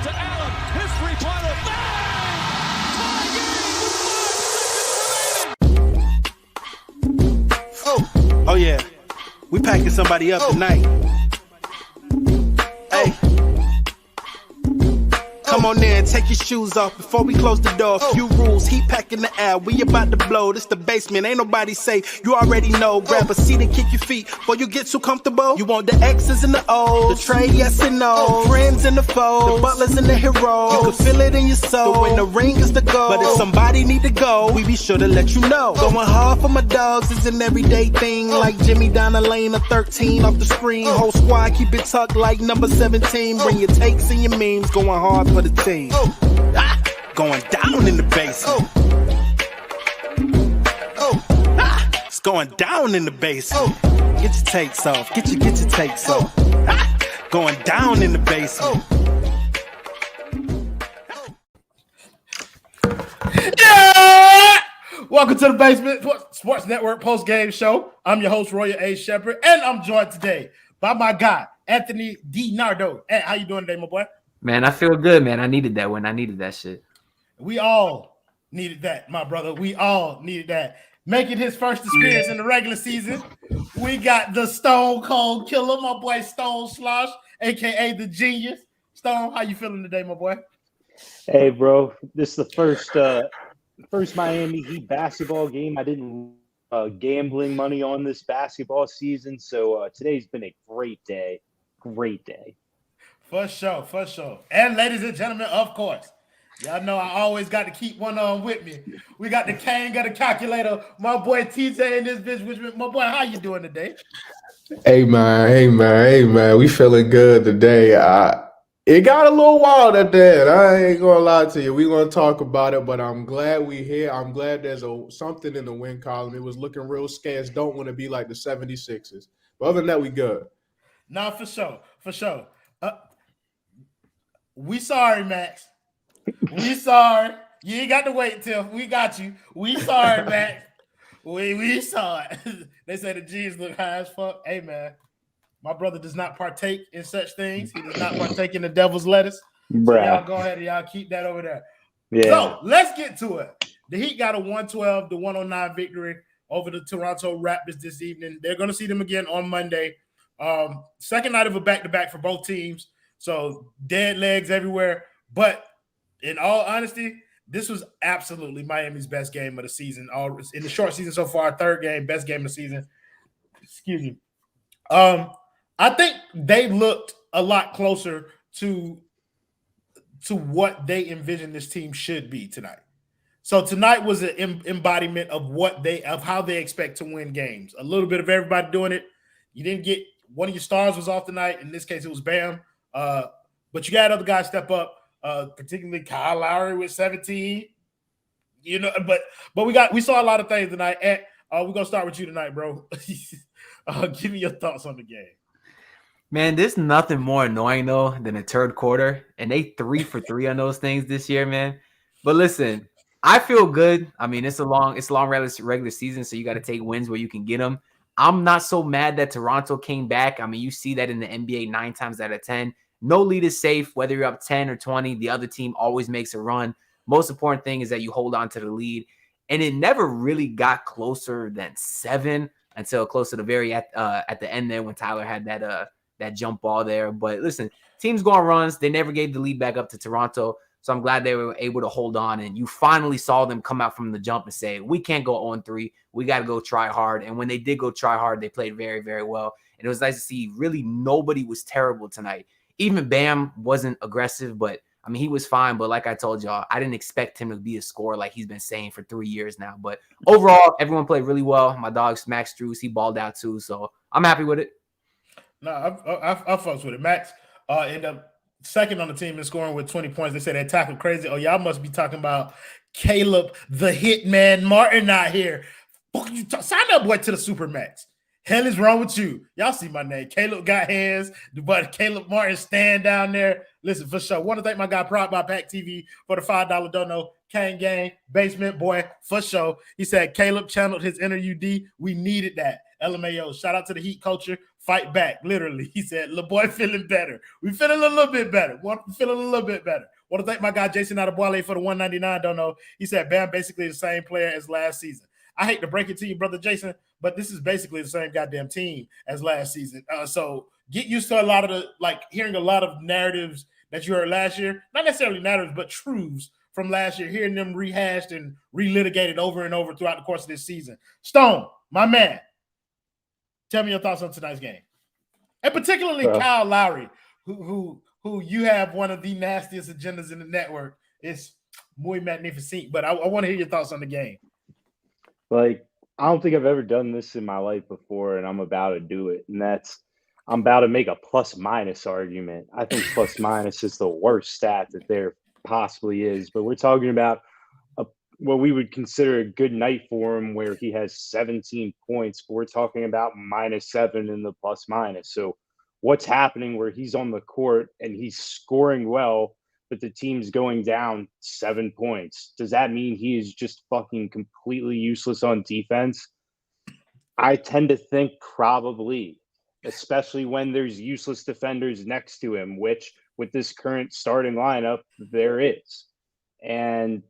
to Allen. His three-pointer. Bang! Tie game with 5 seconds remaining. Oh yeah. We packing somebody up tonight. Hey. Come on in, take your shoes off before we close the door. Few rules, heat packing the air. We about to blow. This the basement, ain't nobody safe. You already know. Grab a seat and kick your feet before you get too comfortable. You want the X's and the O's, the trade, yes and no, friends and the foes, the butlers and the heroes. You can feel it in your soul. But when the ring is the goal, but if somebody need to go, we be sure to let you know. Going hard for my dogs is an everyday thing. Like Jimmy down the lane of 13 off the screen. Whole squad keep it tucked like number 17. Bring your takes and your memes. Going hard for the team. Going down in the basement. It's going down in the basement. Get your takes off. Get your takes off. Going down in the basement. Yeah! Welcome to the Basement Sports Network post-game show. I'm your host, Royal A. Shepherd, and I'm joined today by my guy, Anthony DiNardo. Hey, how you doing today, my boy? Man, I feel good, man. I needed that win. I needed that shit. We all needed that, my brother. We all needed that. Making his first experience in the regular season, we got the Stone Cold Killer, my boy Stone Slosh, a.k.a. the Genius. Stone, how you feeling today, my boy? Hey, bro. This is the first Miami Heat basketball game. I didn't gambling money on this basketball season, so today's been a great day. Great day. For sure. And ladies and gentlemen, of course, y'all know I always got to keep one on with me. We got the Cain, got a calculator. My boy TJ in this bitch, my boy, how you doing today? Hey man. We feeling good today. It got a little wild at the end. I ain't gonna lie to you. We're gonna talk about it, but I'm glad we here. I'm glad there's something in the win column. It was looking real scarce. Don't want to be like the 76ers. But other than that, we good. Nah, for sure. We sorry, Max. We sorry. You ain't got to wait till we got you. We sorry, Max. We saw it. They say the G's look high as fuck. Hey, man, my brother does not partake in such things. He does not partake in the devil's lettuce. So y'all go ahead and y'all keep that over there. Yeah. So let's get to it. The Heat got a 112-109 victory over the Toronto Raptors this evening. They're going to see them again on Monday. Second night of a back-to-back for both teams. So dead legs everywhere. But in all honesty, this was absolutely Miami's best game of the season. In the short season so far, third game, best game of the season. Excuse me. I think they looked a lot closer to what they envisioned this team should be tonight. So tonight was an embodiment of how they expect to win games. A little bit of everybody doing it. You didn't get one of your stars was off tonight. In this case, it was Bam. But you got other guys step up, particularly Kyle Lowry with 17. You know, but we saw a lot of things tonight. And we're gonna start with you tonight, bro. Give me your thoughts on the game. Man, there's nothing more annoying though than a third quarter, and they 3 for 3 on those things this year, man. But listen, I feel good. I mean, it's a long regular season, so you got to take wins where you can get them. I'm not so mad that Toronto came back. I mean, you see that in the NBA 9 times out of 10. No lead is safe, whether you're up 10 or 20. The other team always makes a run. Most important thing is that you hold on to the lead. And it never really got closer than 7 until close to the very at the end there when Tyler had that jump ball there. But listen, teams go on runs. They never gave the lead back up to Toronto. So I'm glad they were able to hold on. And you finally saw them come out from the jump and say, we can't go 0-3. We got to go try hard. And when they did go try hard, they played very, very well. And it was nice to see really nobody was terrible tonight. Even Bam wasn't aggressive, but I mean, he was fine. But like I told y'all, I didn't expect him to be a scorer like he's been saying for 3 years now. But overall, everyone played really well. My dog, Max Strus, he balled out too. So I'm happy with it. No, I fucks with it. Max ended up second on the team in scoring with 20 points. They said they tackled crazy. Oh, y'all must be talking about Caleb the Hitman Martin out here. Sign that boy to the Supermax. Hell is wrong with you? Y'all see my name. Caleb got hands, but Caleb Martin stand down there. Listen, for sure. Want to thank my guy Prop by Pack TV for the $5 dono. Cain Gang, basement boy, for sure. He said Caleb channeled his inner UD. We needed that. LMAO. Shout out to the Heat culture fight back. Literally, he said, "Le boy feeling better. We feeling a little bit better. Feeling a little bit better." Want to thank my guy Jason Adebayo for the 199. Don't know. He said Bam basically the same player as last season. I hate to break it to you, brother Jason, but this is basically the same goddamn team as last season. So get used to a lot of the hearing a lot of narratives that you heard last year. Not necessarily narratives, but truths from last year. Hearing them rehashed and relitigated over and over throughout the course of this season. Stone, my man, tell me your thoughts on tonight's game, and particularly Kyle Lowry, who you have one of the nastiest agendas in the network. It's muy magnificent, but I want to hear your thoughts on the game. Like, I don't think I've ever done this in my life before, and I'm about to do it. And I'm about to make a plus-minus argument. I think plus-minus is the worst stat that there possibly is. But we're talking about what we would consider a good night for him, where he has 17 points. But we're talking about -7 in the plus-minus. So what's happening where he's on the court and he's scoring well, but the team's going down 7 points? Does that mean he is just fucking completely useless on defense? I tend to think probably, especially when there's useless defenders next to him, which with this current starting lineup, there is. And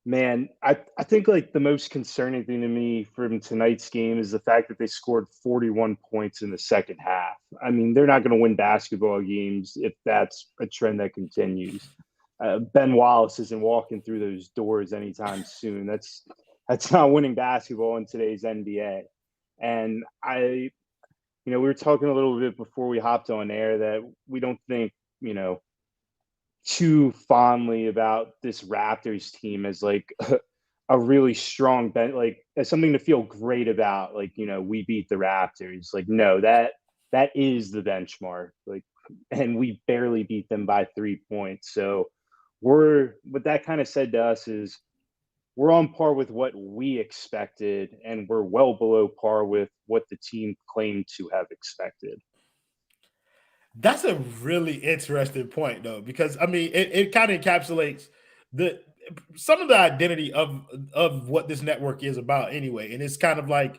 man, I think like the most concerning thing to me from tonight's game is the fact that they scored 41 points in the second half. I mean, they're not going to win basketball games if that's a trend that continues. Ben Wallace isn't walking through those doors anytime soon. That's not winning basketball in today's NBA. And we were talking a little bit before we hopped on air that we don't think, too fondly about this Raptors team as like a really strong bench, like as something to feel great about. Like, we beat the Raptors. Like, no, that is the benchmark. Like, and we barely beat them by 3 points. So what that kind of said to us is we're on par with what we expected, and we're well below par with what the team claimed to have expected. That's a really interesting point, though, because I mean, it kind of encapsulates some of the identity of what this network is about, anyway. And it's kind of like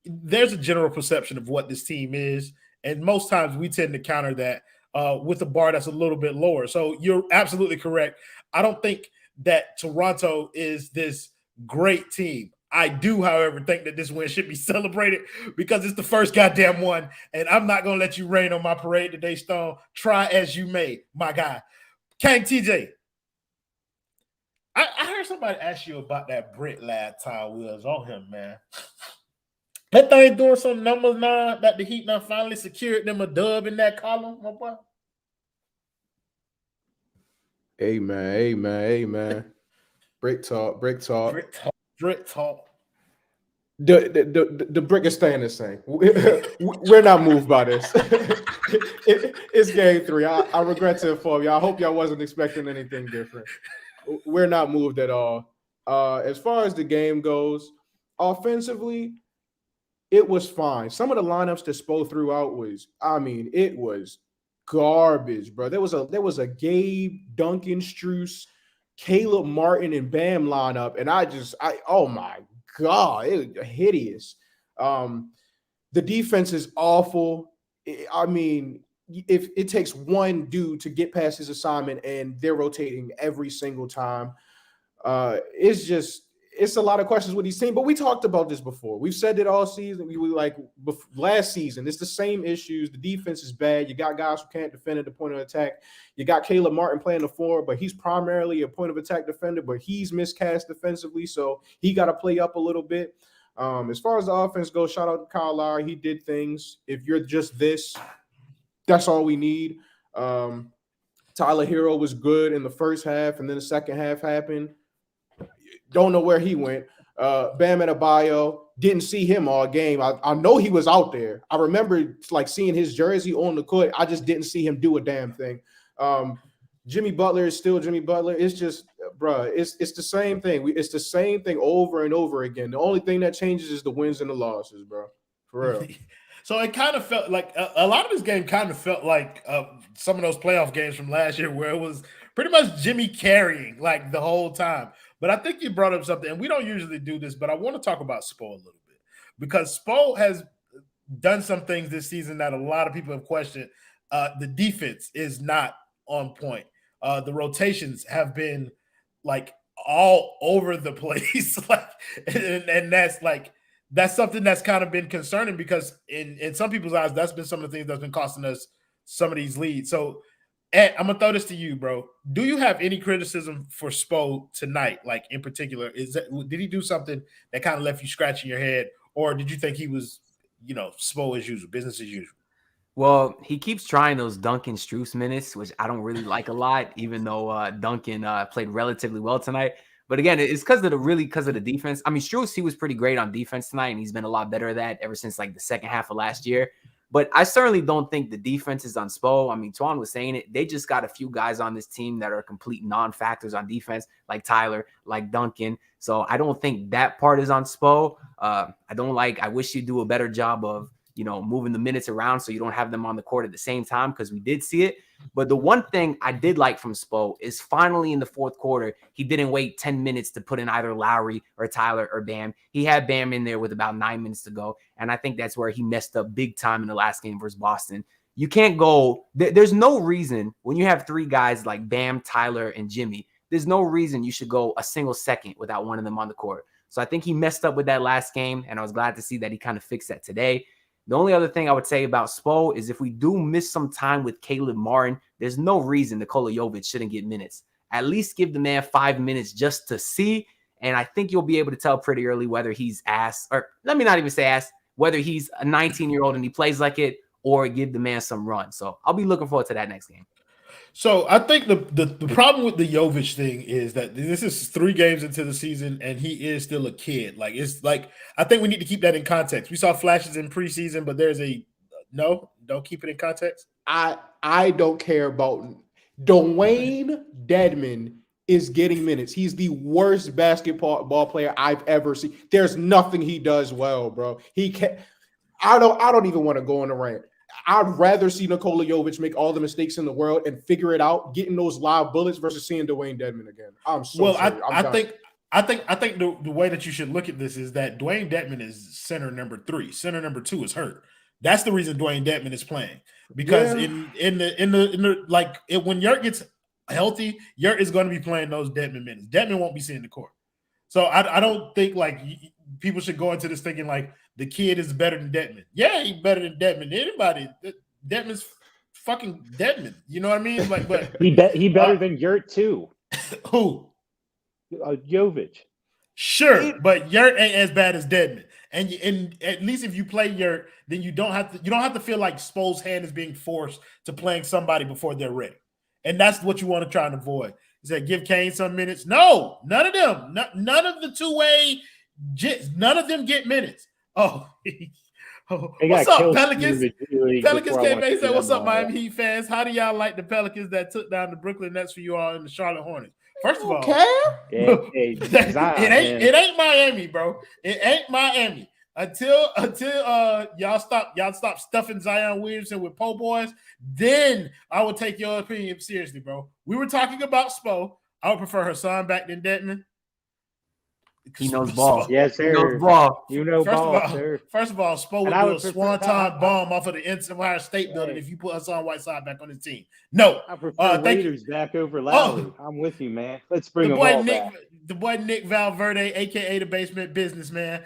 there's a general perception of what this team is, and most times we tend to counter that with a bar that's a little bit lower. So you're absolutely correct. I don't think that Toronto is this great team. I do, however, think that this win should be celebrated because it's the first goddamn one, and I'm not going to let you rain on my parade today, Stone. Try as you may, my guy. Cain TJ, I heard somebody ask you about that Brit last time we was on him, man. That thing doing some numbers now that the Heat now finally secured them a dub in that column, my boy. Amen. Brick talk. Brick talk. The brick is staying the same. We're not moved by this. It's game 3. I regret to inform you. I hope y'all wasn't expecting anything different. We're not moved at all. As far as the game goes, offensively, it was fine. Some of the lineups that Spo threw out it was garbage, bro. There was a Gabe, Duncan, Strus, Caleb Martin, and Bam lineup, and oh my God, it was hideous. The defense is awful. I mean, if it takes one dude to get past his assignment and they're rotating every single time, it's a lot of questions with these teams. But we talked about this before. We've said it all season. We were like last season. It's the same issues. The defense is bad. You got guys who can't defend at the point of attack. You got Caleb Martin playing the floor, but he's primarily a point of attack defender, but he's miscast defensively, so he got to play up a little bit. As far as the offense goes, shout out to Kyle Lowry. He did things. If you're just this, that's all we need. Tyler Herro was good in the first half, and then the second half happened. Don't know where he went. Bam Adebayo, didn't see him all game. I know he was out there. I remember like seeing his jersey on the court. I just didn't see him do a damn thing. Jimmy Butler is still Jimmy Butler. It's just, bro, it's the same thing. It's the same thing over and over again. The only thing that changes is the wins and the losses, bro. For real. So it kind of felt like a lot of this game kind of felt like some of those playoff games from last year where it was pretty much Jimmy carrying like the whole time. But I think you brought up something, and we don't usually do this, but I want to talk about Spo a little bit because Spo has done some things this season that a lot of people have questioned. The defense is not on point. The rotations have been like all over the place. and that's something that's kind of been concerning because in some people's eyes, that's been some of the things that's been costing us some of these leads. So Ed, I'm gonna throw this to you, bro. Do you have any criticism for Spo tonight? Like in particular, did he do something that kind of left you scratching your head, or did you think he was, Spo as usual, business as usual? Well, he keeps trying those Duncan Strus minutes, which I don't really like a lot, even though Duncan played relatively well tonight. But again, it's because of the defense. I mean, Strus, he was pretty great on defense tonight, and he's been a lot better at that ever since like the second half of last year. But I certainly don't think the defense is on Spo. I mean, Tuan was saying it. They just got a few guys on this team that are complete non-factors on defense, like Tyler, like Duncan. So I don't think that part is on Spo. I wish he'd do a better job of, moving the minutes around so you don't have them on the court at the same time, because we did see it. But the one thing I did like from Spo is finally in the fourth quarter, he didn't wait 10 minutes to put in either Lowry or Tyler or Bam. He had Bam in there with about 9 minutes to go. And I think that's where he messed up big time in the last game versus Boston. You can't go – there's no reason when you have three guys like Bam, Tyler, and Jimmy, there's no reason you should go a single second without one of them on the court. So I think he messed up with that last game, and I was glad to see that he kind of fixed that today. The only other thing I would say about Spo is if we do miss some time with Caleb Martin, there's no reason Nikola Jovic shouldn't get minutes. At least give the man 5 minutes just to see, and I think you'll be able to tell pretty early whether he's ass, or let me not even say ass, whether he's a 19-year-old and he plays like it, or give the man some run. So I'll be looking forward to that next game. So I think the problem with the Jovic thing is that this is 3 games into the season and he is still a kid. Like it's like I think we need to keep that in context. We saw flashes in preseason, but there's don't keep it in context. I don't care about Dewayne Dedmon is getting minutes. He's the worst basketball player I've ever seen. There's nothing he does well, bro. He can't. I don't even want to go on a rant. I'd rather see Nikola Jovic make all the mistakes in the world and figure it out, getting those live bullets versus seeing Dewayne Dedmon again. I'm so sorry. I think the way that you should look at this is that Dewayne Dedmon is center number 3. Center number 2 is hurt. That's the reason Dewayne Dedmon is playing, because when Yurt gets healthy, Yurt is going to be playing those Dedmon minutes. Dedmon won't be seeing the court. So I don't think like people should go into this thinking like the kid is better than Dedmon. Yeah, he's better than Dedmon. Anybody, Dedmon's fucking Dedmon. You know what I mean? Like, but he better than Yurt too. Who? Jovic. Sure, but Yurt ain't as bad as Dedmon. And at least if you play Yurt, then you don't have to feel like Spo's hand is being forced to playing somebody before they're ready. And that's what you want to try and avoid. Is that give Cain some minutes? No, none of them. None of the two-way jits. None of them get minutes. What's up, Pelicans? Pelicans came and said, "What's up, Miami Heat fans? How do y'all like the Pelicans that took down the Brooklyn Nets for you all in the Charlotte Hornets?" First of all, it ain't Miami, bro. It ain't Miami until y'all stop stuffing Zion Williamson with po' boys. Then I would take your opinion seriously, bro. We were talking about Spo. I would prefer Hassan back than Dedmon. He knows ball. Yes, sir. He knows ball. You know ball, sir. First of all, Spo would do a swanton bomb off of the Empire State Building if you put Hassan Whiteside back on his team. No. I prefer Raiders back over Lowry. I'm with you, man. Let's bring them all back. The boy Nick Valverde, a.k.a. the basement businessman,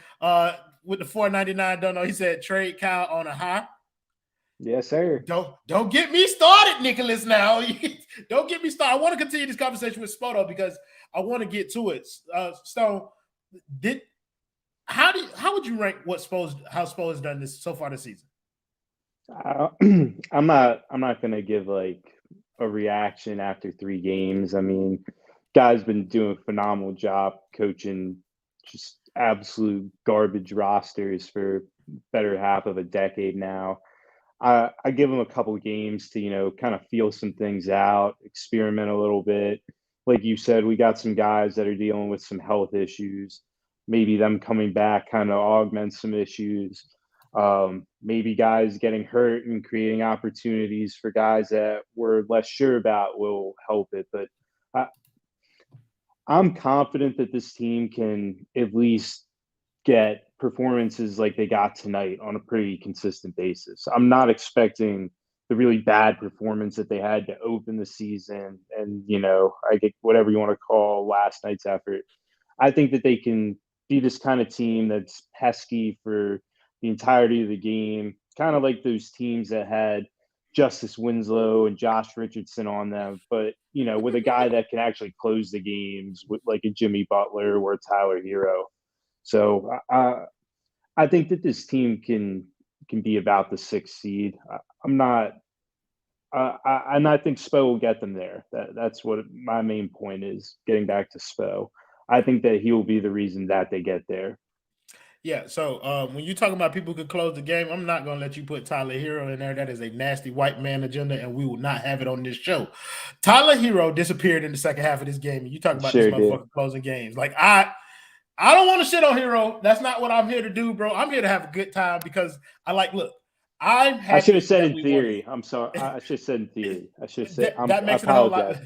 with the $4.99 don't know. He said, trade Kyle on a high. Yes, sir. Don't get me started, Nicholas, now. Don't get me started. I want to continue this conversation with Spoto because I want to get to it. Stone, how would you rank how Spo has done this so far this season? I'm not going to give like a reaction after 3 games. I mean, guy's been doing a phenomenal job coaching just absolute garbage rosters for better half of a decade now. I give him a couple of games to, kind of feel some things out, experiment a little bit. Like you said, we got some guys that are dealing with some health issues. Maybe them coming back kind of augments some issues. Maybe guys getting hurt and creating opportunities for guys that we're less sure about will help it. But I'm confident that this team can at least get performances like they got tonight on a pretty consistent basis. I'm not expecting the really bad performance that they had to open the season and, I get whatever you want to call last night's effort. I think that they can be this kind of team that's pesky for the entirety of the game, kind of like those teams that had Justice Winslow and Josh Richardson on them, but, with a guy that can actually close the games with like a Jimmy Butler or a Tyler Herro. So I think that this team can be about the 6th seed. And I think Spo will get them there. That's what my main point is, getting back to Spo. I think that he will be the reason that they get there. Yeah, so when you're talking about people who could close the game, I'm not going to let you put Tyler Herro in there. That is a nasty white man agenda, and we will not have it on this show. Tyler Herro disappeared in the second half of this game, and you talk about this motherfucker closing games. Like, I don't want to shit on Herro. That's not what I'm here to do, bro. I'm here to have a good time because I should have said in theory. I'm sorry. I should have said in theory. I should have said that makes it a whole lot.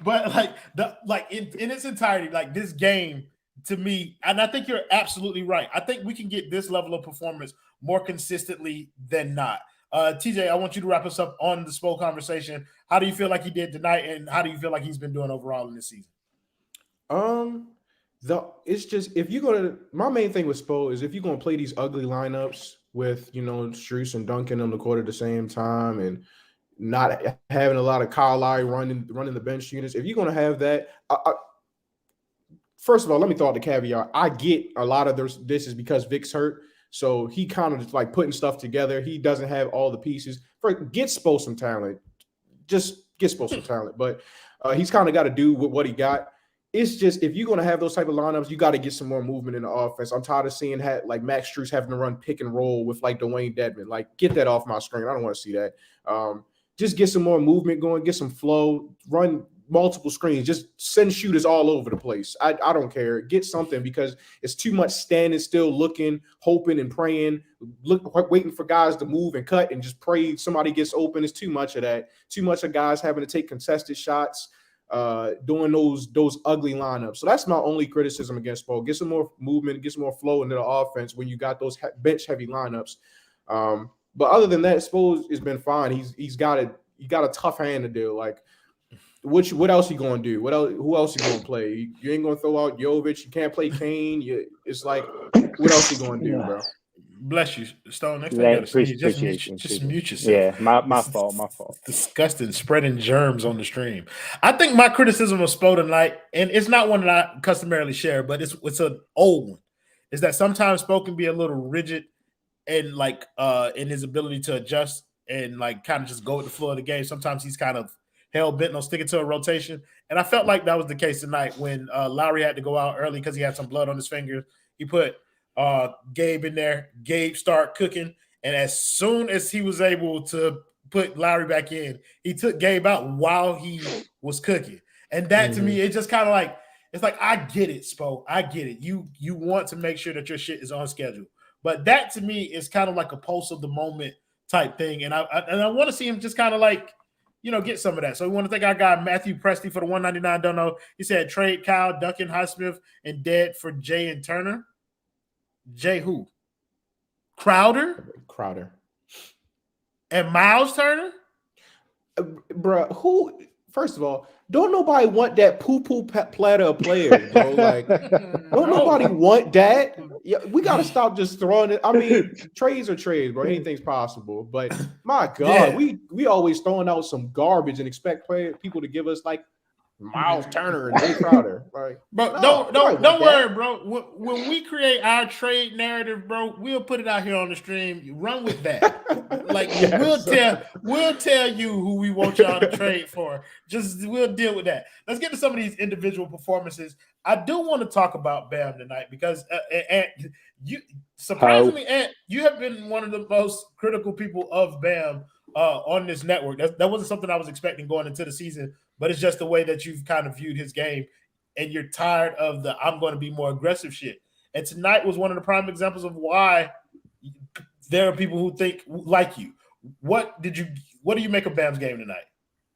But in its entirety, like this game to me, and I think you're absolutely right. I think we can get this level of performance more consistently than not. TJ, I want you to wrap us up on the Spo conversation. How do you feel like he did tonight, and how do you feel like he's been doing overall in this season? It's just my main thing with Spo is if you're gonna play these ugly lineups with Strus and Duncan on the court at the same time and not having a lot of Kyle Lowry running the bench units, if you're gonna have that, first of all, let me throw out the caveat. I get a lot of this is because Vic's hurt, so he kind of just like putting stuff together. He doesn't have all the pieces. Get Spo some talent, just get Spo some talent, but he's kind of got to do with what he got. It's just if you're going to have those type of lineups, you got to get some more movement in the offense. I'm tired of seeing like Max Strus having to run pick and roll with like Dewayne Dedmon. Like, get that off my screen. I don't want to see that. Just get some more movement going, get some flow, run multiple screens, just send shooters all over the place. I don't care. Get something because it's too much standing still, looking, hoping and praying, waiting for guys to move and cut and just pray somebody gets open. It's too much of that. Too much of guys having to take contested shots, doing those ugly lineups. So that's my only criticism against Spo. Get some more movement, get some more flow into the offense when you got those bench heavy lineups. But other than that, Spo has been fine. He got a tough hand to deal. Like, what else he gonna do? Who else he gonna play? You ain't gonna throw out Jovic. You can't play Cain. It's like, what else he gonna do, bro? Bless you, Stone. Next time you gotta sneeze, just mute yourself. Yeah, my fault. Disgusting, spreading germs on the stream. I think my criticism of Spo tonight, and it's not one that I customarily share, but it's an old one, is that sometimes Spo can be a little rigid and like in his ability to adjust and like kind of just go with the flow of the game. Sometimes he's kind of hell bent on sticking to a rotation, and I felt like that was the case tonight when Lowry had to go out early because he had some blood on his fingers. He put Gabe in there. Gabe started cooking, and as soon as he was able to put Lowry back in, he took Gabe out while he was cooking. And that to me, it just kind of like, it's like, I get it, Spo. I get it. You want to make sure that your shit is on schedule. But that to me is kind of like a pulse of the moment type thing. And I want to see him just kind of like, get some of that. So we want to thank our guy Matthew Presti for the $1.99 dono. He said trade Kyle, Duncan, Highsmith, and Dead for Jay and Turner. Jay who? Crowder. And Miles Turner? Bruh, who? First of all, don't nobody want that poo-poo platter of players, bro. Like, don't nobody want that. Yeah, we got to stop just throwing it. I mean, trades are trades, bro. Anything's possible. But, my God, we always throwing out some garbage and expect people to give us, like, Miles Turner and Jay Crowder. Like, bro, don't worry, bro. When we create our trade narrative, bro, we'll put it out here on the stream. You run with that. Like, yes. we'll tell you who we want y'all to trade for. We'll deal with that. Let's get to some of these individual performances. I do want to talk about Bam tonight because you surprisingly, Ant, you have been one of the most critical people of Bam on this network. That wasn't something I was expecting going into the season. But it's just the way that you've kind of viewed his game, and you're tired of the I'm going to be more aggressive shit. And tonight was one of the prime examples of why there are people who think like you. What do you make of Bam's game tonight?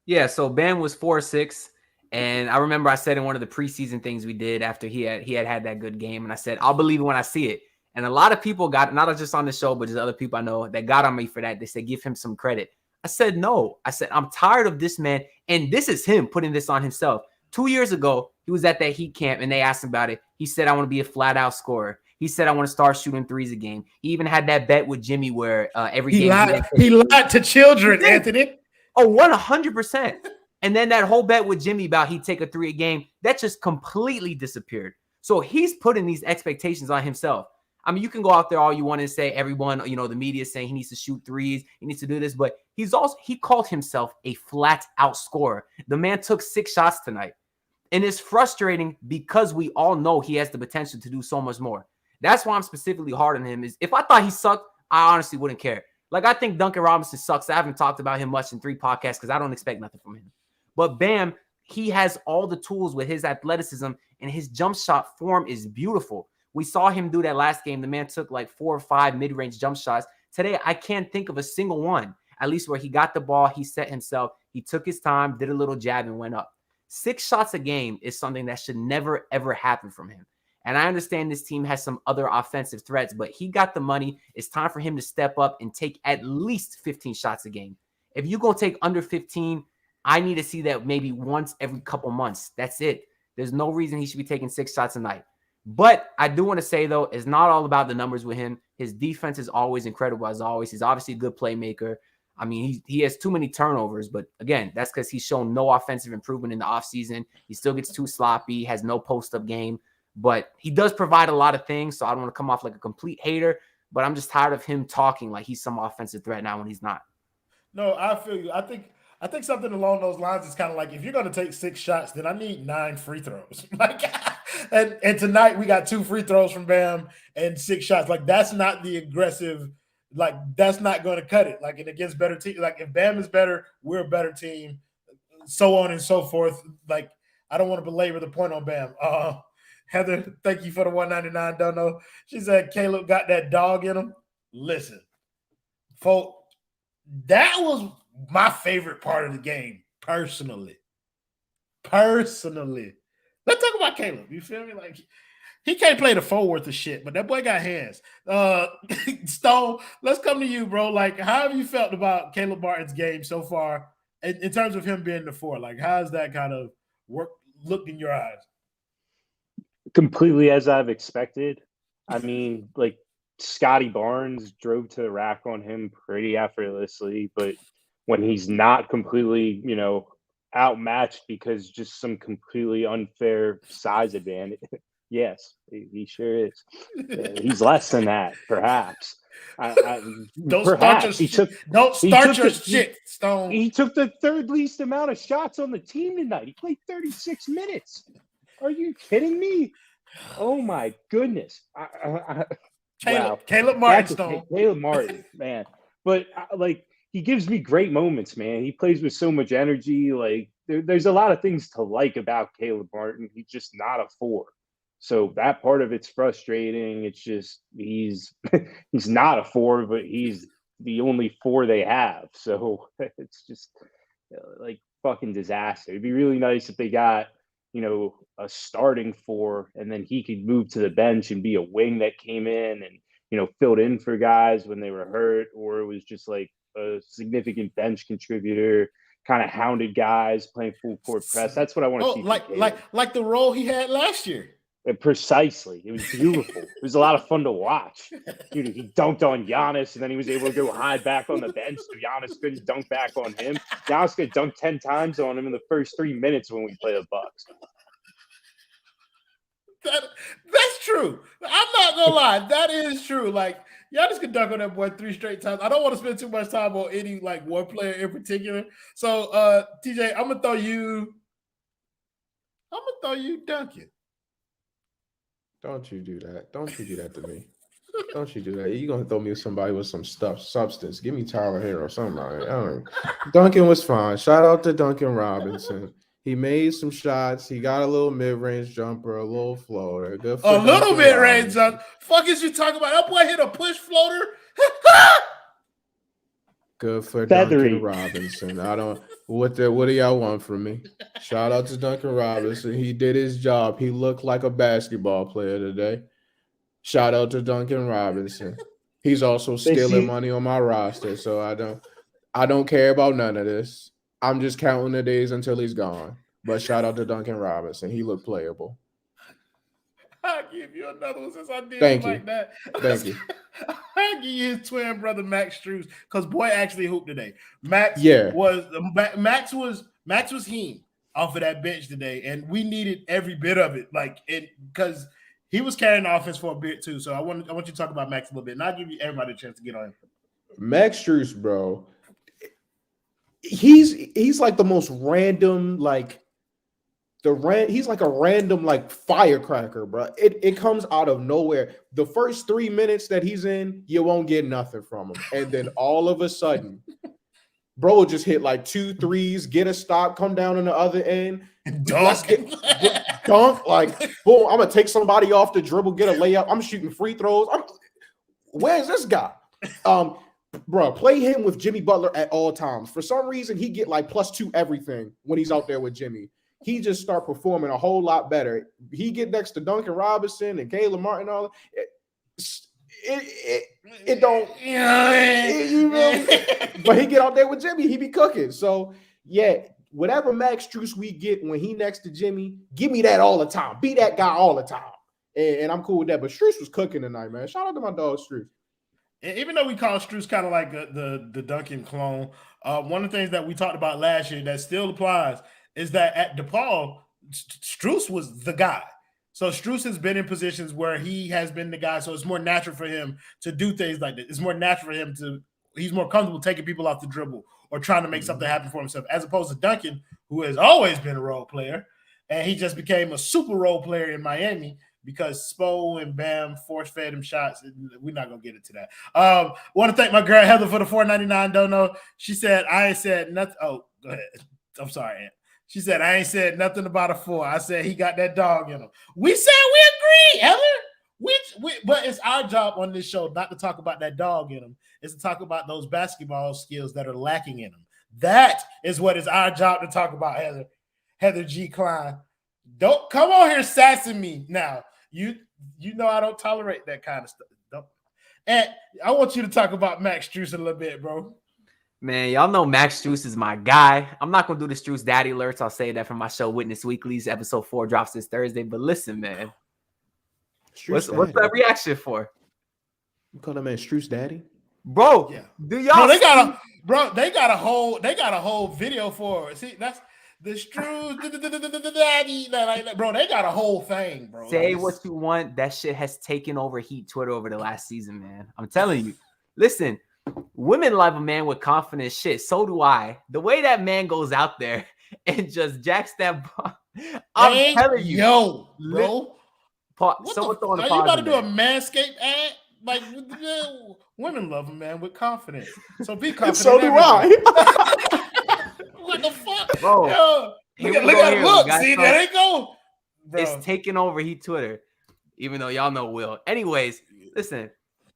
Yeah, so Bam was 4-6, and I remember I said in one of the preseason things we did after he had that good game, and I said, I'll believe it when I see it. And a lot of people got, not just on the show, but just other people I know that got on me for that. They said, give him some credit. I said, no. I said, I'm tired of this man. And this is him putting this on himself. 2 years ago, he was at that Heat camp and they asked him about it. He said, I want to be a flat out scorer. He said, I want to start shooting threes a game. He even had that bet with Jimmy where every game. He lied to children, Anthony. Oh, 100%. And then that whole bet with Jimmy about he'd take a 3 a game, that just completely disappeared. So he's putting these expectations on himself. I mean, you can go out there all you want and say everyone, you know, the media is saying he needs to shoot threes, he needs to do this, but he called himself a flat out scorer. The man took 6 shots tonight. And it's frustrating because we all know he has the potential to do so much more. That's why I'm specifically hard on him. Is if I thought he sucked, I honestly wouldn't care. Like, I think Duncan Robinson sucks. I haven't talked about him much in 3 podcasts because I don't expect nothing from him. But Bam, he has all the tools with his athleticism, and his jump shot form is beautiful. We saw him do that last game. The man took like 4 or 5 mid-range jump shots. Today, I can't think of a single one, at least where he got the ball, he set himself, he took his time, did a little jab, and went up. 6 shots a game is something that should never, ever happen from him. And I understand this team has some other offensive threats, but he got the money. It's time for him to step up and take at least 15 shots a game. If you're going to take under 15, I need to see that maybe once every couple months. That's it. There's no reason he should be taking 6 shots a night. But I do want to say, though, it's not all about the numbers with him. His defense is always incredible, as always. He's obviously a good playmaker. I mean, he has too many turnovers, but again, that's because he's shown no offensive improvement in the offseason. He still gets too sloppy, has no post-up game, but he does provide a lot of things, so I don't want to come off like a complete hater, but I'm just tired of him talking like he's some offensive threat now when he's not. No, I feel you. I think something along those lines is kind of like, if you're going to take 6 shots, then I need 9 free throws. Like, and tonight we got 2 free throws from Bam and 6 shots. Like, that's not the aggressive. Like, that's not going to cut it. Like, and against better team. Like, if Bam is better, we're a better team. So on and so forth. Like, I don't want to belabor the point on Bam. Heather, thank you for the $1.99 dono. She said Caleb got that dog in him. Listen, folks, that was my favorite part of the game, personally. Let's talk about Caleb. You feel me? Like, he can't play the 4 worth of shit, but that boy got hands. Stone, let's come to you, bro. Like, how have you felt about Caleb Martin's game so far in terms of him being the 4? Like, how's that kind of looked in your eyes? Completely as I've expected. I mean, like, Scotty Barnes drove to the rack on him pretty effortlessly, but when he's not completely, you know, outmatched because just some completely unfair size advantage, yes, he sure is. He's less than that, perhaps. Don't start your shit, Stone. He took the 3rd least amount of shots on the team tonight. He played 36 minutes. Are you kidding me? Oh my goodness! Caleb Martin, Stone. Caleb Martin, man. But like, he gives me great moments, man. He plays with so much energy. Like, there's a lot of things to like about Caleb Martin. He's just not a 4. So that part of it's frustrating. It's just he's not a 4, but he's the only 4 they have. So it's just like fucking disaster. It'd be really nice if they got, you know, a starting 4, and then he could move to the bench and be a wing that came in and, you know, filled in for guys when they were hurt, or it was just like a significant bench contributor, kind of hounded guys playing full court press. That's what I want to see. Like the role he had last year. Precisely. It was beautiful. It was a lot of fun to watch. Dude, he dunked on Giannis, and then he was able to go hide back on the bench so Giannis couldn't dunk back on him. Giannis could dunk 10 times on him in the first 3 minutes when we play the Bucks. That's true. I'm not gonna lie. That is true. Like, Giannis could dunk on that boy 3 straight times. I don't want to spend too much time on any like one player in particular. So TJ, I'm gonna throw you Duncan. Don't you do that. Don't you do that to me. Don't you do that. You're going to throw me with somebody with some substance. Give me Tyler Herro or something. Duncan was fine. Shout out to Duncan Robinson. He made some shots. He got a little mid-range jumper, a little floater. Good for a little mid-range jumper. Fuck is you talking about? That boy hit a push floater. Good for Feathery. Duncan Robinson. What do y'all want from me? Shout out to Duncan Robinson. He did his job. He looked like a basketball player today. Shout out to Duncan Robinson. He's also stealing money on my roster, so I don't care about none of this. I'm just counting the days until he's gone. But shout out to Duncan Robinson. He looked playable. I'll give you another one since I did Thank like you. that. Thank you. I'll give you his twin brother Max Strus, because boy actually hooped today. Max was him off of that bench today, and we needed every bit of it. Because he was carrying the offense for a bit too. So I want you to talk about Max a little bit, and I'll give you everybody a chance to get on him. Max Strus, bro. He's like the most random, he's like a random firecracker, bro. It comes out of nowhere. The first 3 minutes that he's in, you won't get nothing from him. And then all of a sudden, bro will just hit 2 threes, get a stop, come down on the other end, dunk, boom, I'm gonna take somebody off the dribble, get a layup. I'm shooting free throws. Where's this guy? Bro, play him with Jimmy Butler at all times. For some reason, he get +2 everything when he's out there with Jimmy. He just start performing a whole lot better. He get next to Duncan Robinson and Caleb Martin, all it don't. But he get out there with Jimmy, he be cooking. So yeah, whatever Max Strus we get when he next to Jimmy, give me that all the time. Be that guy all the time, and I'm cool with that. But Strus was cooking tonight, man. Shout out to my dog Strus. Even though we call Strus kind of like the Duncan clone, one of the things that we talked about last year that still applies is that at DePaul, Strus was the guy. So Strus has been in positions where he has been the guy, so it's more natural for him to do things like this. It's more natural for him he's more comfortable taking people off the dribble or trying to make something happen for himself, as opposed to Duncan, who has always been a role player, and he just became a super role player in Miami because Spo and Bam force-fed him shots. We're not going to get into that. Want to thank my girl Heather for the $4.99 dono. She said, I ain't said nothing. Oh, go ahead. I'm sorry, Aunt. She said, I ain't said nothing about a 4. I said he got that dog in him. We said we agree, Heather. But it's our job on this show not to talk about that dog in him. It's to talk about those basketball skills that are lacking in him. That is what is our job to talk about, Heather. Heather G. Klein. Don't come on here sassing me now. You know I don't tolerate that kind of stuff. And I want you to talk about Max Strus a little bit, bro. Man, y'all know Max Strus is my guy. I'm not going to do the Strus Daddy alerts. I'll say that from my show Witness Weeklies. Episode 4 drops this Thursday. But listen, man. What's that reaction for? You call that man Strus Daddy? Bro, yeah. Do y'all they got a whole video for it. See, that's the Strus Daddy. Bro, they got a whole thing, bro. Say what you want. That shit has taken over Heat Twitter over the last season, man. I'm telling you. Listen, women love a man with confidence. Shit, so do I. The way that man goes out there and just jacks that ball. I'm telling you. Yo, bro. Someone throwing a pause. Are you about to do a Manscaped ad? Like, women love a man with confidence. So be confident. So do I. What the fuck? Bro, yo, look. See, there they go. Bro. It's taking over Heat Twitter, even though y'all know Will. Anyways, listen,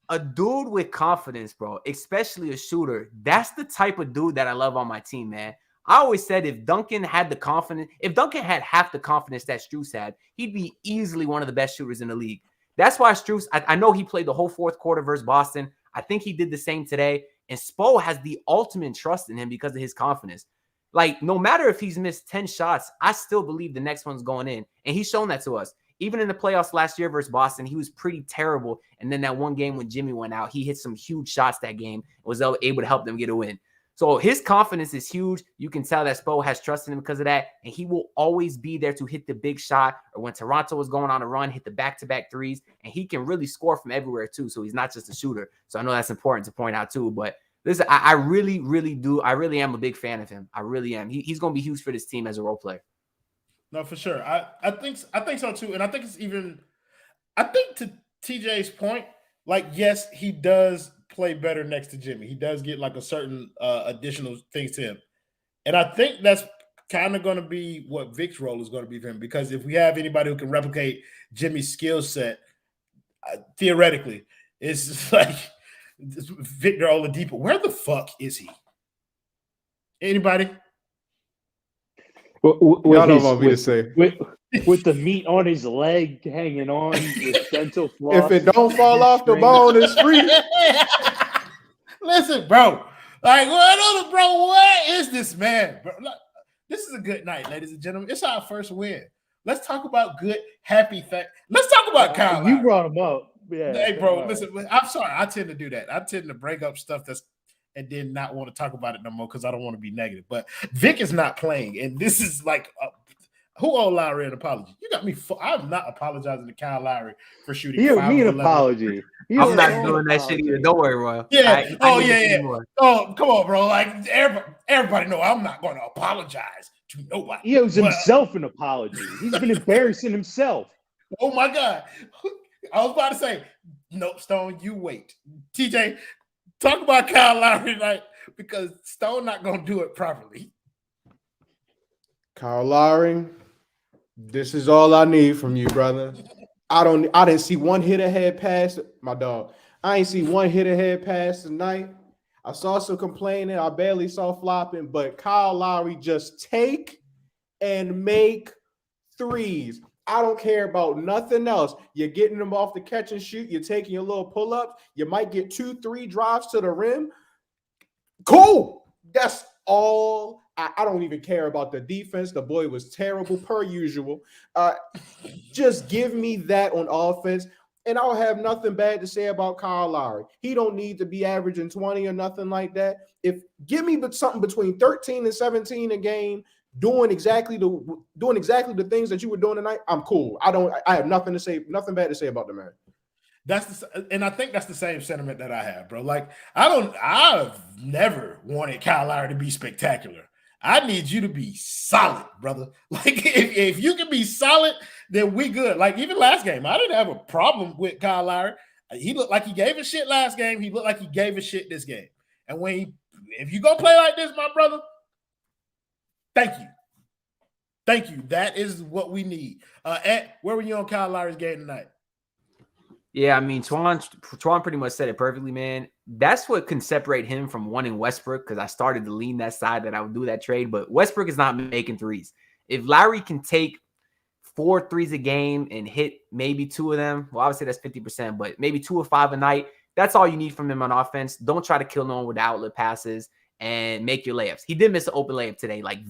a dude with confidence, bro, especially a shooter, that's the type of dude that I love on my team, man. I always said if Duncan had half the confidence that Strus had, he'd be easily one of the best shooters in the league. That's why Strus, I know he played the whole fourth quarter versus Boston. I think he did the same today. And Spo has the ultimate trust in him because of his confidence. Like, no matter if he's missed 10 shots, I still believe the next one's going in. And he's shown that to us. Even in the playoffs last year versus Boston, he was pretty terrible. And then that one game when Jimmy went out, he hit some huge shots that game and was able to help them get a win. So his confidence is huge. You can tell that Spo has trust in him because of that. And he will always be there to hit the big shot. Or when Toronto was going on a run, hit the back-to-back threes. And he can really score from everywhere too. So he's not just a shooter. So I know that's important to point out too. But listen, I really, really do. I really am a big fan of him. I really am. He's going to be huge for this team as a role player. No, for sure. I think so too. And I think to TJ's point, like, yes, he does play better next to Jimmy. He does get like a certain additional things to him. And I think that's kind of going to be what Vic's role is going to be for him, because if we have anybody who can replicate Jimmy's skill set, theoretically, it's like Victor Oladipo. Where the fuck is he? Anybody? Y'all don't want me to say. with the meat on his leg hanging on with dental floss. If it don't fall off the bone, it's free. Listen, bro. Like, what is this, man? Bro, look, this is a good night, ladies and gentlemen. It's our first win. Let's talk about good, happy fact. Let's talk about Kyle Lowry. You brought him up. Yeah. Hey, bro, listen, I'm sorry. I tend to do that. I tend to break up stuff and then not want to talk about it no more because I don't want to be negative. But Vic is not playing, and this is like who owed Lowry an apology? You got me. I'm not apologizing to Kyle Lowry for shooting. You don't need an apology. I'm not doing that shit either. Don't worry, Royal. Yeah. Yeah. Oh, come on, bro. Like everybody know I'm not going to apologize to nobody. He owes himself an apology. He's been embarrassing himself. Oh my God. I was about to say, no, Stone, you wait. TJ, talk about Kyle Lowry tonight because Stone not going to do it properly. Kyle Lowry, this is all I need from you, brother. I didn't see one hit ahead pass, my dog. I ain't see one hit ahead pass tonight. I saw some complaining. I barely saw flopping, but Kyle Lowry just take and make threes. I don't care about nothing else. You're getting them off the catch and shoot. You're taking your little pull-ups. You might get 2-3 drives to the rim. Cool. That's all. I don't even care about the defense. The boy was terrible per usual. Just give me that on offense, and I'll have nothing bad to say about Kyle Lowry. He don't need to be averaging 20 or nothing like that. Give me something between 13 and 17 a game, doing exactly the things that you were doing tonight, I'm cool. I have nothing bad to say about the man. And I think that's the same sentiment that I have, bro. Like, I've never wanted Kyle Lowry to be spectacular. I need you to be solid, brother. Like, if you can be solid, then we good. Like, even last game, I didn't have a problem with Kyle Lowry. He looked like he gave a shit last game. He looked like he gave a shit this game. And if you go play like this, my brother, thank you. Thank you. That is what we need. Where were you on Kyle Lowry's game tonight? Yeah, I mean, Twan pretty much said it perfectly, man. That's what can separate him from wanting Westbrook, because I started to lean that side that I would do that trade, but Westbrook is not making threes. If Lowry can take 4 threes a game and hit maybe 2 of them, well, obviously that's 50%, but maybe 2 or 5 a night, that's all you need from him on offense. Don't try to kill no one with the outlet passes and make your layups. He did miss an open layup today, like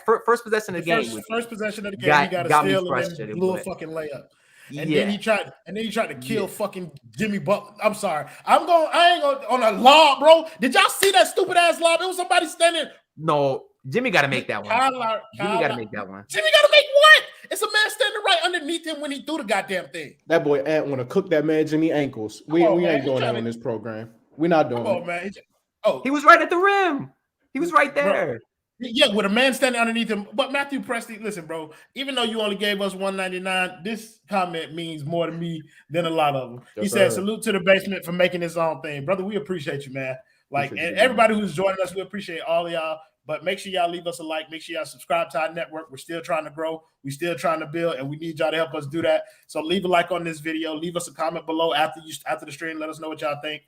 first possession of the game. First possession of the game, he got a steal and then blew a fucking layup. And then he tried to kill fucking Jimmy Butler. I'm sorry. I ain't going on a lob, bro. Did y'all see that stupid ass lob? It was somebody standing. No, Jimmy got to make that one. Jimmy got to make that one. Jimmy got to make what? It's a man standing right underneath him when he threw the goddamn thing. That boy Ant want to cook that man Jimmy ankles. We ain't doing that on this program. We're not doing it. Man. He was right at the rim. He was right there. Bro. Yeah, with a man standing underneath him. But Matthew Presti, listen, bro, even though you only gave us $1.99, this comment means more to me than a lot of them. He said, salute to the basement for making his own thing. Brother, we appreciate you, man. Like, and everybody who's joining us, we appreciate all of y'all. But make sure y'all leave us a like. Make sure y'all subscribe to our network. We're still trying to grow. We're still trying to build, and we need y'all to help us do that. So leave a like on this video. Leave us a comment below after the stream. Let us know what y'all think.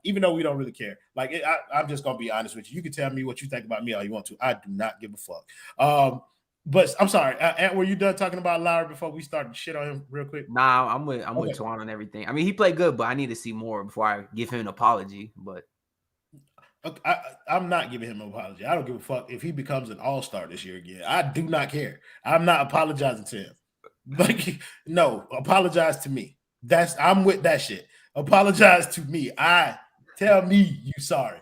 Even though we don't really care. Like, I'm just gonna be honest with you. You can tell me what you think about me all you want to. I do not give a fuck. But I'm sorry, Ant, were you done talking about Lowry before we start to shit on him real quick? Nah, I'm with Twan on everything. I mean, he played good, but I need to see more before I give him an apology. But I'm not giving him an apology. I don't give a fuck if he becomes an all-star this year again. I do not care. I'm not apologizing to him. Like, no, apologize to me. I'm with that shit. Apologize to me. Tell me you sorry.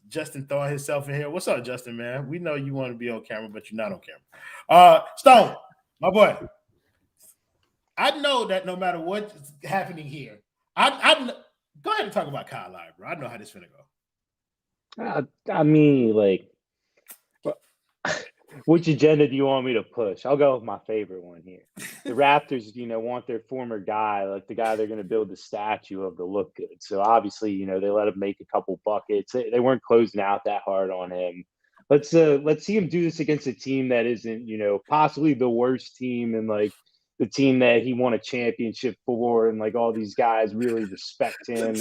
Justin throwing himself in here. What's up, Justin, man? We know you want to be on camera, but you're not on camera. Stone, my boy. I know that no matter what's happening here, I go ahead and talk about Kyle Lowry, bro. I know how this finna go. I mean, like, which agenda do you want me to push? I'll go with my favorite one here. The Raptors, want their former guy, like the guy they're going to build the statue of, to look good. So obviously, they let him make a couple buckets. They weren't closing out that hard on him. Let's see him do this against a team that isn't, possibly the worst team and like the team that he won a championship for, and like all these guys really respect him.